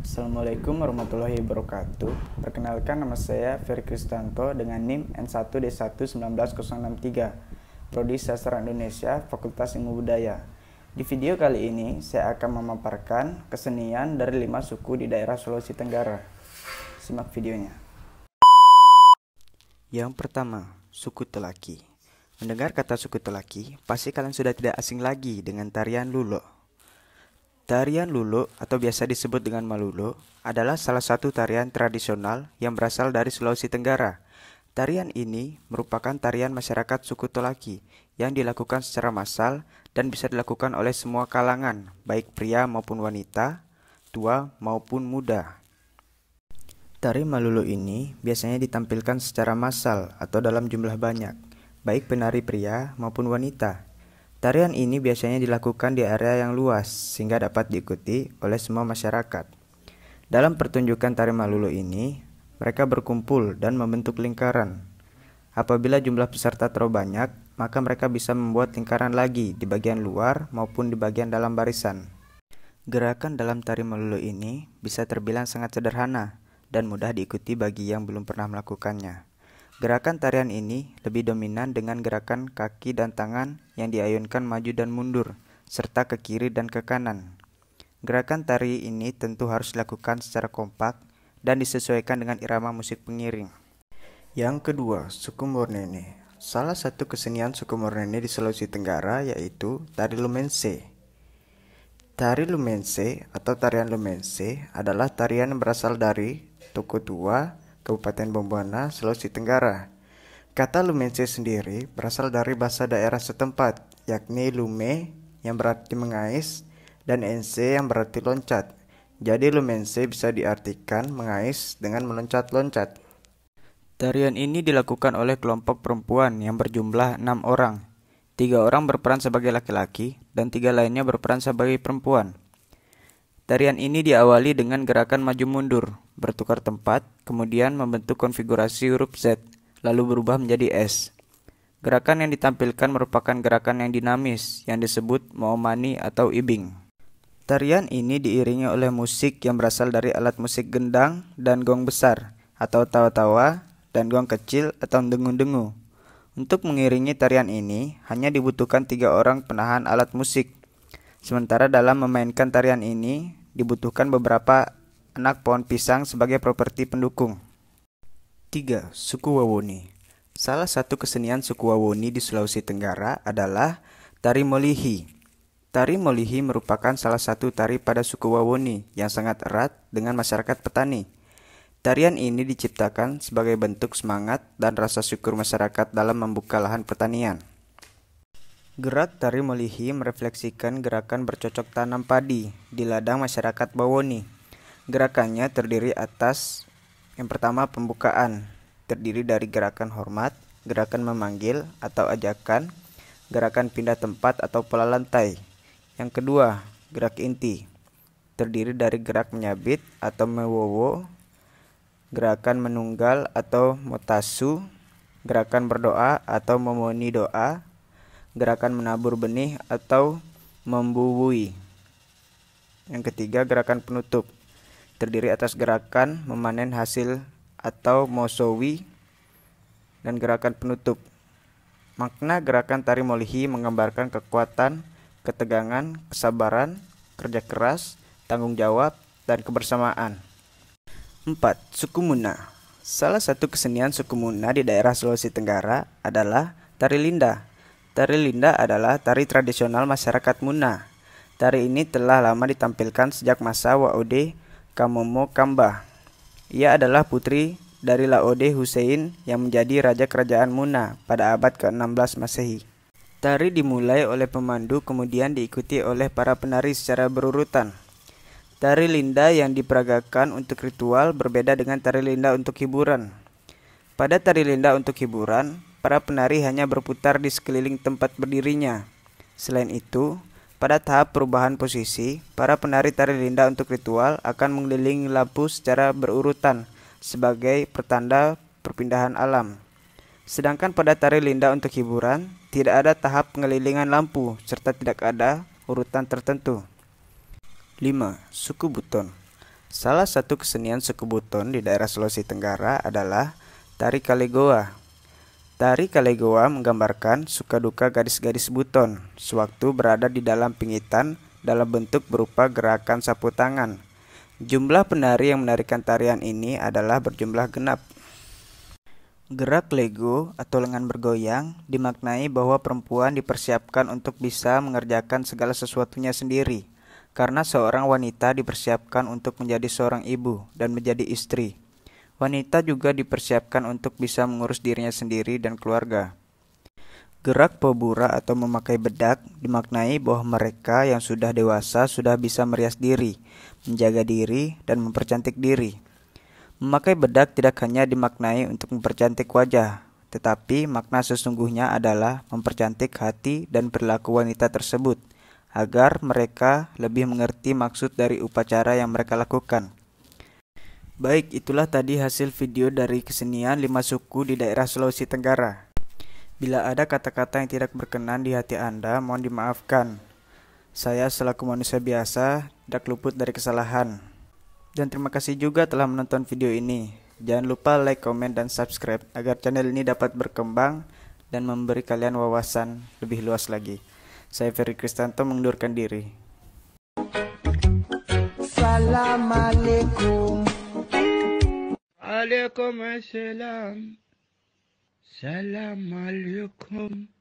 Assalamualaikum warahmatullahi wabarakatuh. Perkenalkan, nama saya Ferry Kristanto dengan NIM N1D1 19063, Prodi Sastra Indonesia, Fakultas Ilmu Budaya. Di video kali ini saya akan memaparkan kesenian dari 5 suku di daerah Sulawesi Tenggara. Simak videonya. Yang pertama, suku Telaki. Mendengar kata suku Telaki, pasti kalian sudah tidak asing lagi dengan tarian Lulo. Tarian Lulo atau biasa disebut dengan Malulo adalah salah satu tarian tradisional yang berasal dari Sulawesi Tenggara. Tarian ini merupakan tarian masyarakat suku Telaki yang dilakukan secara massal dan bisa dilakukan oleh semua kalangan, baik pria maupun wanita, tua maupun muda. Tari Malulo ini biasanya ditampilkan secara massal atau dalam jumlah banyak, baik penari pria maupun wanita. Tarian ini biasanya dilakukan di area yang luas sehingga dapat diikuti oleh semua masyarakat. Dalam pertunjukan tari Malulo ini, mereka berkumpul dan membentuk lingkaran. Apabila jumlah peserta terlalu banyak, maka mereka bisa membuat lingkaran lagi di bagian luar maupun di bagian dalam barisan. Gerakan dalam tari Malulo ini bisa terbilang sangat sederhana dan mudah diikuti bagi yang belum pernah melakukannya. Gerakan tarian ini lebih dominan dengan gerakan kaki dan tangan yang diayunkan maju dan mundur, serta ke kiri dan ke kanan. Gerakan tari ini tentu harus dilakukan secara kompak dan disesuaikan dengan irama musik pengiring. Yang kedua, suku Mornene. Salah satu kesenian suku Mornene di Sulawesi Tenggara yaitu tari Lumense. Tari Lumense atau tarian Lumense adalah tarian yang berasal dari Toko Tua, Kabupaten Bombana, Sulawesi Tenggara. Kata Lumense sendiri berasal dari bahasa daerah setempat, yakni Lume yang berarti mengais dan Ense yang berarti loncat. Jadi Lumense bisa diartikan mengais dengan meloncat-loncat. Tarian ini dilakukan oleh kelompok perempuan yang berjumlah 6 orang. 3 orang berperan sebagai laki-laki dan 3 lainnya berperan sebagai perempuan. Tarian ini diawali dengan gerakan maju mundur, bertukar tempat, kemudian membentuk konfigurasi huruf Z, lalu berubah menjadi S. Gerakan yang ditampilkan merupakan gerakan yang dinamis, yang disebut Moomani atau Ibing. Tarian ini diiringi oleh musik yang berasal dari alat musik gendang dan gong besar, atau tawa-tawa, dan gong kecil atau dengu-dengu. Untuk mengiringi tarian ini, hanya dibutuhkan 3 orang penahan alat musik. Sementara dalam memainkan tarian ini, dibutuhkan beberapa anak pohon pisang sebagai properti pendukung. 3. Suku Wawoni. Salah satu kesenian suku Wawoni di Sulawesi Tenggara adalah tari Molihi. Tari Molihi merupakan salah satu tari pada suku Wawoni yang sangat erat dengan masyarakat petani. Tarian ini diciptakan sebagai bentuk semangat dan rasa syukur masyarakat dalam membuka lahan pertanian. Gerak tari Molihi merefleksikan gerakan bercocok tanam padi di ladang masyarakat Bawoni. Gerakannya terdiri atas yang pertama pembukaan, terdiri dari gerakan hormat, gerakan memanggil atau ajakan, gerakan pindah tempat atau pola lantai. Yang kedua, gerak inti, terdiri dari gerak menyabit atau mewowo, gerakan menunggal atau motasu, gerakan berdoa atau memoni doa, gerakan menabur benih atau membubuhi. Yang ketiga, gerakan penutup, terdiri atas gerakan memanen hasil atau mosowi dan gerakan penutup. Makna gerakan tari Molihi menggambarkan kekuatan, ketegangan, kesabaran, kerja keras, tanggung jawab, dan kebersamaan. 4. Suku Muna. Salah satu kesenian suku Muna di daerah Sulawesi Tenggara adalah tari Linda. Tari Linda adalah tari tradisional masyarakat Muna. Tari ini telah lama ditampilkan sejak masa Waode Kamomo Kamba. Ia adalah putri dari Laode Hussein yang menjadi raja kerajaan Muna pada abad ke-16 Masehi. Tari dimulai oleh pemandu kemudian diikuti oleh para penari secara berurutan. Tari Linda yang diperagakan untuk ritual berbeda dengan tari Linda untuk hiburan. Pada tari Linda untuk hiburan, para penari hanya berputar di sekeliling tempat berdirinya. Selain itu, pada tahap perubahan posisi, para penari tari Linda untuk ritual akan mengelilingi lampu secara berurutan sebagai pertanda perpindahan alam. Sedangkan pada tari Linda untuk hiburan, tidak ada tahap pengelilingan lampu serta tidak ada urutan tertentu. 5. Suku Buton. Salah satu kesenian suku Buton di daerah Sulawesi Tenggara adalah Tari Kalegoa. Tari Kalegoa menggambarkan suka duka gadis-gadis Buton sewaktu berada di dalam pingitan dalam bentuk berupa gerakan sapu tangan. Jumlah penari yang menarikan tarian ini adalah berjumlah genap. Gerak lego atau lengan bergoyang dimaknai bahwa perempuan dipersiapkan untuk bisa mengerjakan segala sesuatunya sendiri, karena seorang wanita dipersiapkan untuk menjadi seorang ibu dan menjadi istri. Wanita juga dipersiapkan untuk bisa mengurus dirinya sendiri dan keluarga. Gerak pobura atau memakai bedak dimaknai bahwa mereka yang sudah dewasa sudah bisa merias diri, menjaga diri, dan mempercantik diri. Memakai bedak tidak hanya dimaknai untuk mempercantik wajah, tetapi makna sesungguhnya adalah mempercantik hati dan perilaku wanita tersebut, agar mereka lebih mengerti maksud dari upacara yang mereka lakukan. Baik, itulah tadi hasil video dari kesenian 5 suku di daerah Sulawesi Tenggara. Bila ada kata-kata yang tidak berkenan di hati Anda, mohon dimaafkan. Saya selaku manusia biasa tidak luput dari kesalahan. Dan terima kasih juga telah menonton video ini. Jangan lupa like, komen, dan subscribe agar channel ini dapat berkembang dan memberi kalian wawasan lebih luas lagi. Saya Ferry Kristanto mengundurkan diri. Assalamualaikum. Waalaikumsalam. Assalamualaikum.